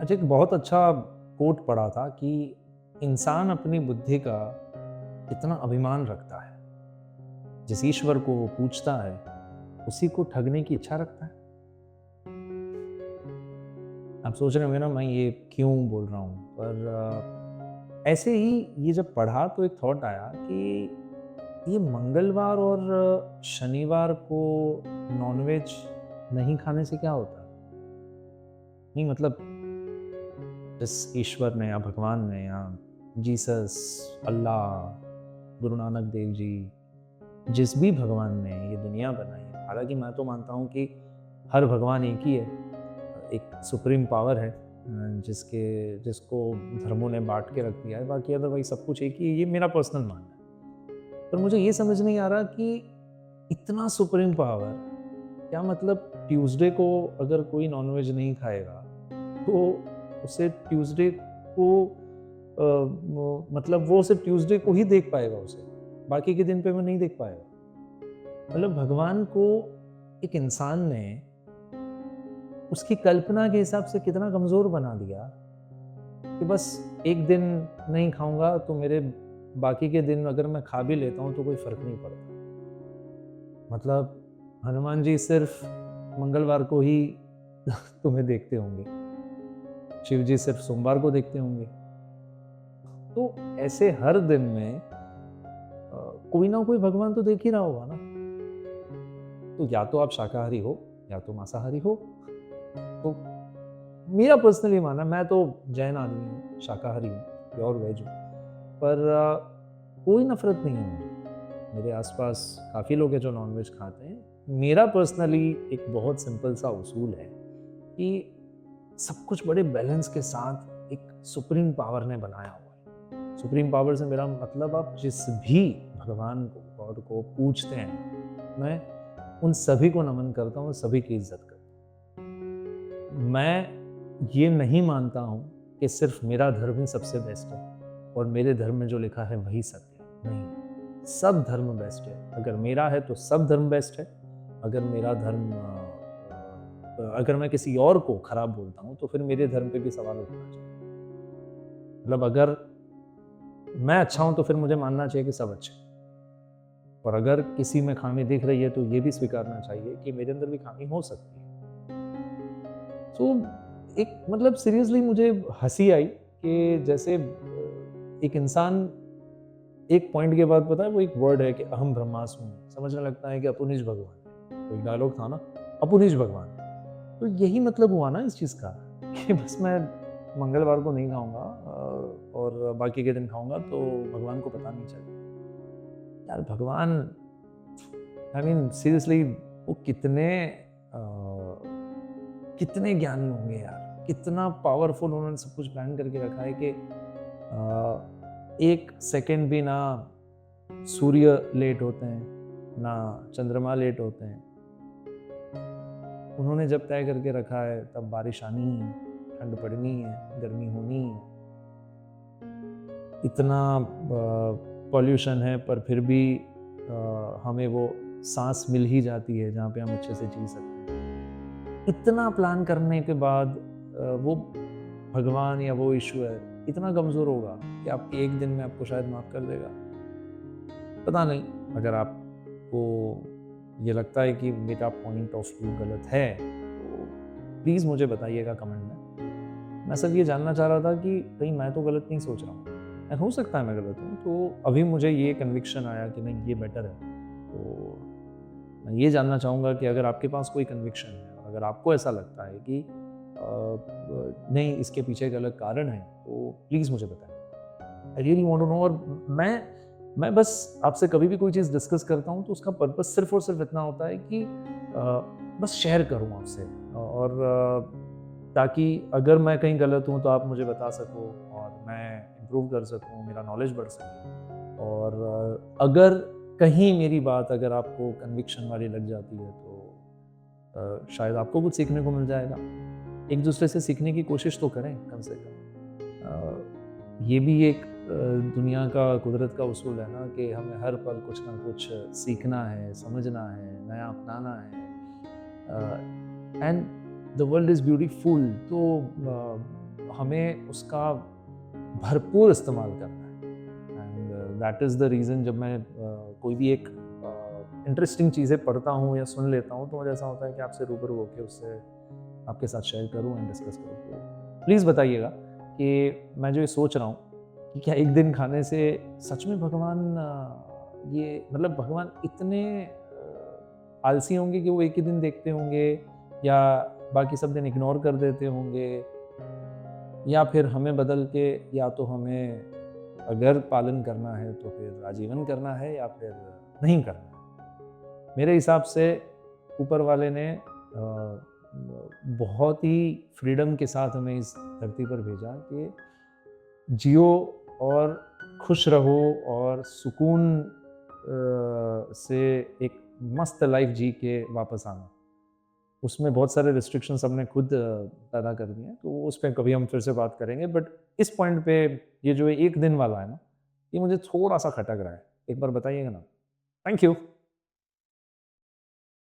अच्छा, एक बहुत अच्छा कोट पढ़ा था कि इंसान अपनी बुद्धि का कितना अभिमान रखता है। जिस ईश्वर को वो पूजता है, उसी को ठगने की इच्छा रखता है। आप सोच रहे होंगे ना मैं ये क्यों बोल रहा हूँ, पर ऐसे ही ये जब पढ़ा तो एक थॉट आया कि ये मंगलवार और शनिवार को नॉनवेज नहीं खाने से क्या होता है? नहीं मतलब जिस ईश्वर ने या भगवान ने या जीसस, अल्लाह, गुरु नानक देव जी, जिस भी भगवान ने ये दुनिया बनाई है, हालांकि मैं तो मानता हूँ कि हर भगवान एक ही है, एक सुप्रीम पावर है जिसको धर्मों ने बांट के रख दिया है, बाकी अदरवाइज सब कुछ एक ही है, ये मेरा पर्सनल मानना है। पर मुझे ये समझ नहीं आ रहा कि इतना सुप्रीम पावर, क्या मतलब ट्यूसडे को अगर कोई नॉनवेज नहीं खाएगा तो उसे ट्यूसडे को मतलब वो सिर्फ ट्यूसडे को ही देख पाएगा, उसे बाकी के दिन पे वो नहीं देख पाएगा। मतलब भगवान को एक इंसान ने उसकी कल्पना के हिसाब से कितना कमजोर बना दिया कि बस एक दिन नहीं खाऊंगा तो मेरे बाकी के दिन अगर मैं खा भी लेता हूं तो कोई फर्क नहीं पड़ता। मतलब हनुमान जी सिर्फ मंगलवार को ही तुम्हें देखते होंगे, शिव जी सिर्फ सोमवार को देखते होंगे। तो ऐसे हर दिन में कोई ना कोई भगवान तो देख ही रहा होगा ना। तो या तो आप शाकाहारी हो या तो मांसाहारी हो। तो मेरा पर्सनली मानना, मैं तो जैन आदमी हूँ, शाकाहारी हूँ, प्योर वेज हूँ, पर कोई नफरत नहीं है मुझे। मेरे आसपास काफ़ी लोग हैं जो नॉनवेज खाते हैं। मेरा पर्सनली एक बहुत सिंपल सा उसूल है कि सब कुछ बड़े बैलेंस के साथ एक सुप्रीम पावर ने बनाया हुआ है। सुप्रीम पावर से मेरा मतलब, आप जिस भी भगवान को, गॉड को पूजते हैं, मैं उन सभी को नमन करता हूँ, सभी की इज्जत करता हूँ। मैं ये नहीं मानता हूँ कि सिर्फ मेरा धर्म ही सबसे बेस्ट है और मेरे धर्म में जो लिखा है वही सत्य है। नहीं, सब धर्म बेस्ट है। अगर मेरा है तो सब धर्म बेस्ट है। अगर मेरा धर्म अगर मैं किसी और को खराब बोलता हूँ तो फिर मेरे धर्म पे भी सवाल उठना चाहिए। मतलब अगर मैं अच्छा हूं तो फिर मुझे मानना चाहिए कि सब अच्छे हैं। और अगर किसी में खामी दिख रही है तो ये भी स्वीकारना चाहिए कि मेरे अंदर भी खामी हो सकती है। तो एक मतलब सीरियसली मुझे हंसी आई कि जैसे एक इंसान एक पॉइंट के बाद, पता है वो एक वर्ड है कि अहम ब्रह्मास्मि, समझने लगता है कि अपुनिज भगवान है। कोई डायलॉग था ना, अपुनिज भगवान। तो यही मतलब हुआ ना इस चीज़ का कि बस मैं मंगलवार को नहीं खाऊंगा और बाकी के दिन खाऊंगा तो भगवान को पता नहीं चलेगा। यार भगवान, आई मीन सीरियसली, वो कितने ज्ञानी होंगे यार, कितना पावरफुल उन्होंने सब कुछ प्लान करके रखा है कि एक सेकंड भी ना सूर्य लेट होते हैं, ना चंद्रमा लेट होते हैं। उन्होंने जब तय करके रखा है तब बारिश आनी है, ठंड पड़नी है, गर्मी होनी है। इतना पॉल्यूशन है पर फिर भी हमें वो सांस मिल ही जाती है जहाँ पे हम अच्छे से जी सकते हैं। इतना प्लान करने के बाद वो भगवान या वो ईश्वर इतना कमज़ोर होगा कि आपके एक दिन में आपको शायद माफ़ कर देगा। पता नहीं, अगर आपको ये लगता है कि मेरा पॉइंट ऑफ व्यू गलत है तो प्लीज़ मुझे बताइएगा कमेंट में। मैं सिर्फ ये जानना चाह रहा था कि कहीं मैं तो गलत नहीं सोच रहा हूँ। हो सकता है मैं गलत हूँ, तो अभी मुझे ये कन्विक्शन आया कि नहीं ये बेटर है। तो मैं ये जानना चाहूँगा कि अगर आपके पास कोई कन्विक्शन है और अगर आपको ऐसा लगता है कि नहीं इसके पीछे एक अलग कारण है, तो प्लीज़ मुझे बताएं। I really want to know. और मैं बस आपसे कभी भी कोई चीज़ डिस्कस करता हूँ तो उसका पर्पस सिर्फ और सिर्फ इतना होता है कि बस शेयर करूँ आपसे, और ताकि अगर मैं कहीं गलत हूँ तो आप मुझे बता सको और मैं इम्प्रूव कर सकूँ, मेरा नॉलेज बढ़ सके। और अगर कहीं मेरी बात अगर आपको कन्विक्शन वाली लग जाती है तो शायद आपको कुछ सीखने को मिल जाएगा। एक दूसरे से सीखने की कोशिश तो करें कम से कम। ये भी एक दुनिया का, कुदरत का उसूल है ना कि हमें हर पल कुछ ना कुछ सीखना है, समझना है, नया अपनाना है। And the world is beautiful. तो हमें उसका भरपूर इस्तेमाल करना है। And that is the reason जब मैं कोई भी एक इंटरेस्टिंग चीज़ें पढ़ता हूँ या सुन लेता हूँ, तो मुझे ऐसा होता है कि आपसे रूबरू होकर उससे आपके साथ शेयर करूँ एंड डिस्कस करूँ। तो प्लीज़ बताइएगा कि मैं जो ये सोच रहा हूँ कि क्या एक दिन खाने से सच में भगवान ये मतलब भगवान इतने आलसी होंगे कि वो एक ही दिन देखते होंगे, या बाकी सब दिन इग्नोर कर देते होंगे, या फिर हमें बदल के, या तो हमें अगर पालन करना है तो फिर आजीवन करना है या फिर नहीं करना है। मेरे हिसाब से ऊपर वाले ने बहुत ही फ्रीडम के साथ हमें इस धरती पर भेजा कि जियो और खुश रहो और सुकून से एक मस्त लाइफ जी के वापस आना। उसमें बहुत सारे रिस्ट्रिक्शंस हमने खुद पैदा कर दिए हैं, तो उस पे कभी हम फिर से बात करेंगे। बट इस पॉइंट पे ये जो एक दिन वाला है ना, ये मुझे थोड़ा सा खटक रहा है। एक बार बताइएगा ना। Thank you.